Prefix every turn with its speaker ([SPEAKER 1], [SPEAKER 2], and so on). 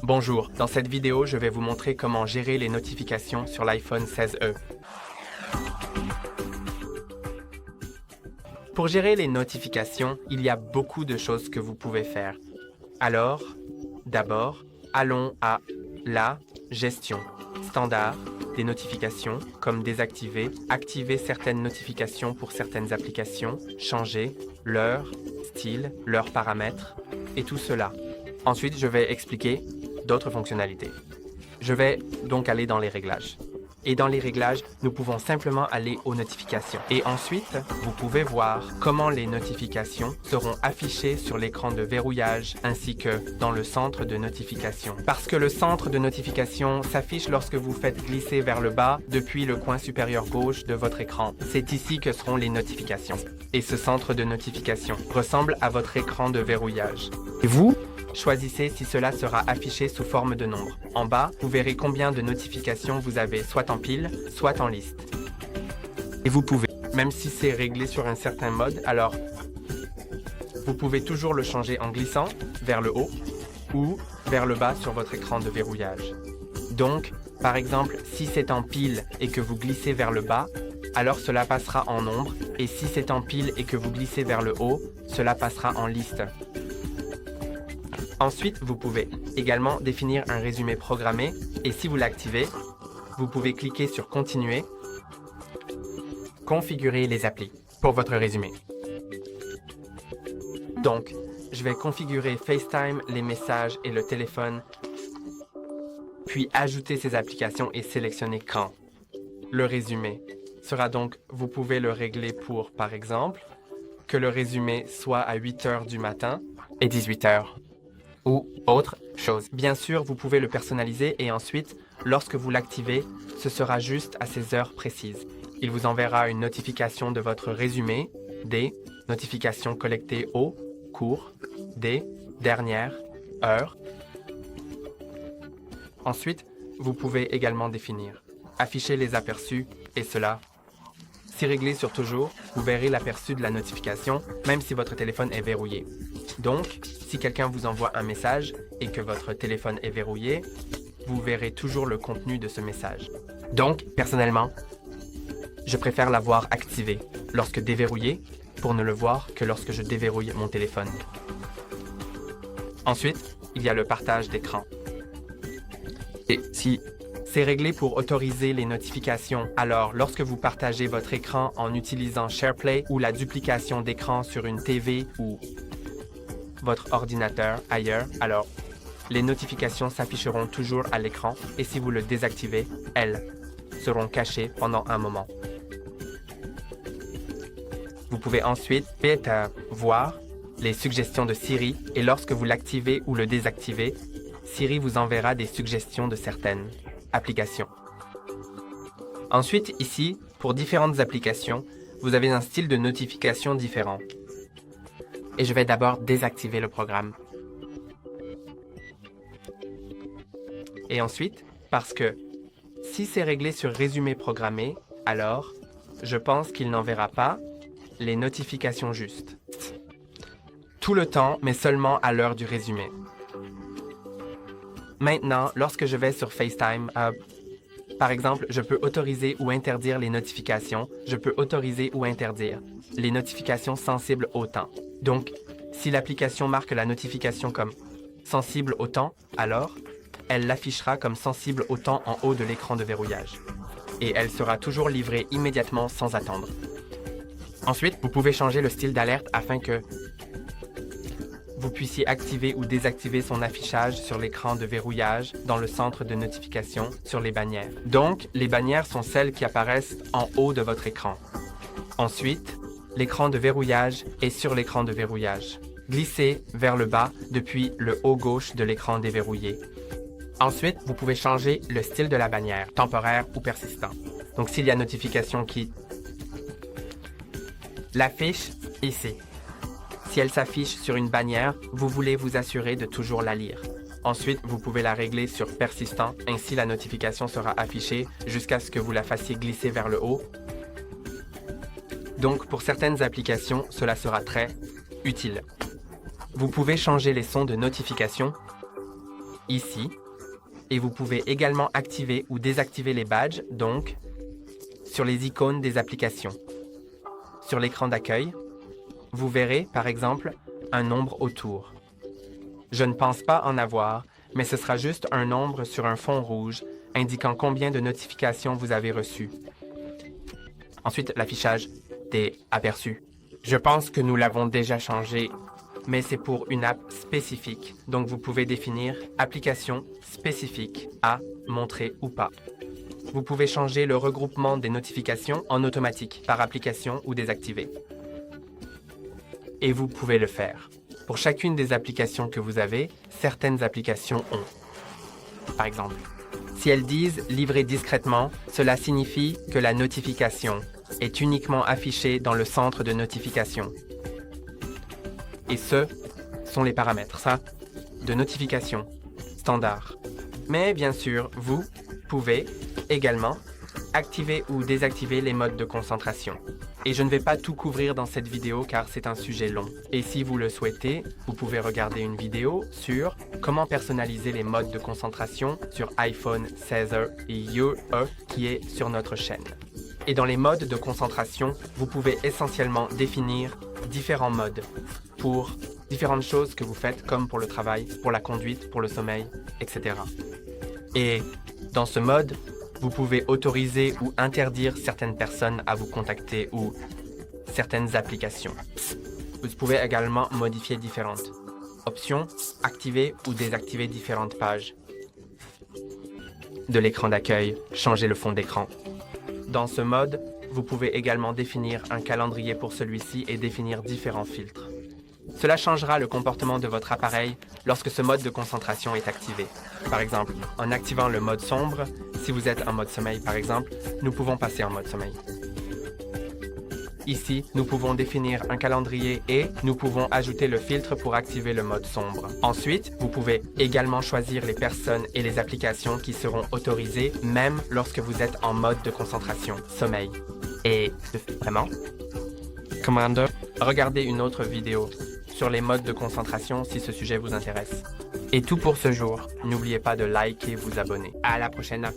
[SPEAKER 1] Bonjour, dans cette vidéo, je vais vous montrer comment gérer les notifications sur l'iPhone 16e. Pour gérer les notifications, il y a beaucoup de choses que vous pouvez faire. Alors, d'abord, allons à la gestion. Standard, des notifications, comme désactiver, activer certaines notifications pour certaines applications, changer leur style, leurs paramètres, et tout cela. Ensuite, je vais expliquer d'autres fonctionnalités. Je vais donc aller dans les réglages. Et dans les réglages, nous pouvons simplement aller aux notifications. Et ensuite, vous pouvez voir comment les notifications seront affichées sur l'écran de verrouillage ainsi que dans le centre de notification. Parce que le centre de notification s'affiche lorsque vous faites glisser vers le bas depuis le coin supérieur gauche de votre écran. C'est ici que seront les notifications. Et ce centre de notification ressemble à votre écran de verrouillage. Et vous? Choisissez si cela sera affiché sous forme de nombre. En bas, vous verrez combien de notifications vous avez soit en pile, soit en liste. Et vous pouvez, même si c'est réglé sur un certain mode, alors vous pouvez toujours le changer en glissant vers le haut ou vers le bas sur votre écran de verrouillage. Donc, par exemple, si c'est en pile et que vous glissez vers le bas, alors cela passera en nombre, et si c'est en pile et que vous glissez vers le haut, cela passera en liste. Ensuite, vous pouvez également définir un résumé programmé et si vous l'activez, vous pouvez cliquer sur Continuer, configurer les applis pour votre résumé. Donc, je vais configurer FaceTime, les messages et le téléphone, puis ajouter ces applications et sélectionner Quand. Le résumé sera donc, vous pouvez le régler pour, par exemple, que le résumé soit à 8 heures du matin et 18 heures. Ou autre chose. Bien sûr, vous pouvez le personnaliser et ensuite, lorsque vous l'activez, ce sera juste à ces heures précises. Il vous enverra une notification de votre résumé, des notifications collectées au cours, des dernières heures. Ensuite, vous pouvez également définir, afficher les aperçus et cela. Si réglé sur toujours, vous verrez l'aperçu de la notification, même si votre téléphone est verrouillé. Donc, si quelqu'un vous envoie un message et que votre téléphone est verrouillé, vous verrez toujours le contenu de ce message. Donc, personnellement, je préfère l'avoir activé lorsque déverrouillé pour ne le voir que lorsque je déverrouille mon téléphone. Ensuite, il y a le partage d'écran. Et si c'est réglé pour autoriser les notifications. Alors, lorsque vous partagez votre écran en utilisant SharePlay ou la duplication d'écran sur une TV ou votre ordinateur ailleurs, alors les notifications s'afficheront toujours à l'écran et si vous le désactivez, elles seront cachées pendant un moment. Vous pouvez ensuite voir les suggestions de Siri et lorsque vous l'activez ou le désactivez, Siri vous enverra des suggestions de certaines applications. Ensuite, ici, pour différentes applications, vous avez un style de notification différent. Et je vais d'abord désactiver le programme. Et ensuite, parce que si c'est réglé sur résumé programmé, alors je pense qu'il n'enverra pas les notifications justes. Tout le temps, mais seulement à l'heure du résumé. Maintenant, lorsque je vais sur FaceTime, par exemple, je peux autoriser ou interdire les notifications. Je peux autoriser ou interdire les notifications sensibles au temps. Donc, si l'application marque la notification comme sensible au temps, alors elle l'affichera comme sensible au temps en haut de l'écran de verrouillage. Et elle sera toujours livrée immédiatement sans attendre. Ensuite, vous pouvez changer le style d'alerte afin que vous puissiez activer ou désactiver son affichage sur l'écran de verrouillage dans le centre de notification sur les bannières. Donc, les bannières sont celles qui apparaissent en haut de votre écran. Ensuite, l'écran de verrouillage est sur l'écran de verrouillage. Glissez vers le bas depuis le haut gauche de l'écran déverrouillé. Ensuite, vous pouvez changer le style de la bannière, temporaire ou persistant. Donc, s'il y a notification qui l'affiche ici. Si elle s'affiche sur une bannière, vous voulez vous assurer de toujours la lire. Ensuite, vous pouvez la régler sur persistant, ainsi la notification sera affichée jusqu'à ce que vous la fassiez glisser vers le haut. Donc, pour certaines applications, cela sera très utile. Vous pouvez changer les sons de notification ici. Et vous pouvez également activer ou désactiver les badges, donc sur les icônes des applications. Sur l'écran d'accueil, vous verrez par exemple un nombre autour. Je ne pense pas en avoir, mais ce sera juste un nombre sur un fond rouge indiquant combien de notifications vous avez reçues. Ensuite, l'affichage des aperçus. Je pense que nous l'avons déjà changé, mais c'est pour une app spécifique, donc vous pouvez définir application spécifique à montrer ou pas. Vous pouvez changer le regroupement des notifications en automatique par application ou désactiver. Et vous pouvez le faire. Pour chacune des applications que vous avez, certaines applications ont. Par exemple, si elles disent « livrer discrètement », cela signifie que la notification est uniquement affichée dans le centre de notification. Et ce sont les paramètres, de notification standard. Mais bien sûr, vous pouvez également activer ou désactiver les modes de concentration. Et je ne vais pas tout couvrir dans cette vidéo car c'est un sujet long. Et si vous le souhaitez, vous pouvez regarder une vidéo sur comment personnaliser les modes de concentration sur iPhone 16 et UE qui est sur notre chaîne. Et dans les modes de concentration, vous pouvez essentiellement définir différents modes pour différentes choses que vous faites comme pour le travail, pour la conduite, pour le sommeil, etc. Et dans ce mode, vous pouvez autoriser ou interdire certaines personnes à vous contacter ou certaines applications. Vous pouvez également modifier différentes options, activer ou désactiver différentes pages de l'écran d'accueil, changer le fond d'écran. Dans ce mode, vous pouvez également définir un calendrier pour celui-ci et définir différents filtres. Cela changera le comportement de votre appareil lorsque ce mode de concentration est activé. Par exemple, en activant le mode sombre, si vous êtes en mode sommeil par exemple, nous pouvons passer en mode sommeil. Ici, nous pouvons définir un calendrier et nous pouvons ajouter le filtre pour activer le mode sombre. Ensuite, vous pouvez également choisir les personnes et les applications qui seront autorisées même lorsque vous êtes en mode de concentration, sommeil. Et vraiment, Commander, regardez une autre vidéo sur les modes de concentration si ce sujet vous intéresse. Et tout pour ce jour. N'oubliez pas de liker et vous abonner. À la prochaine!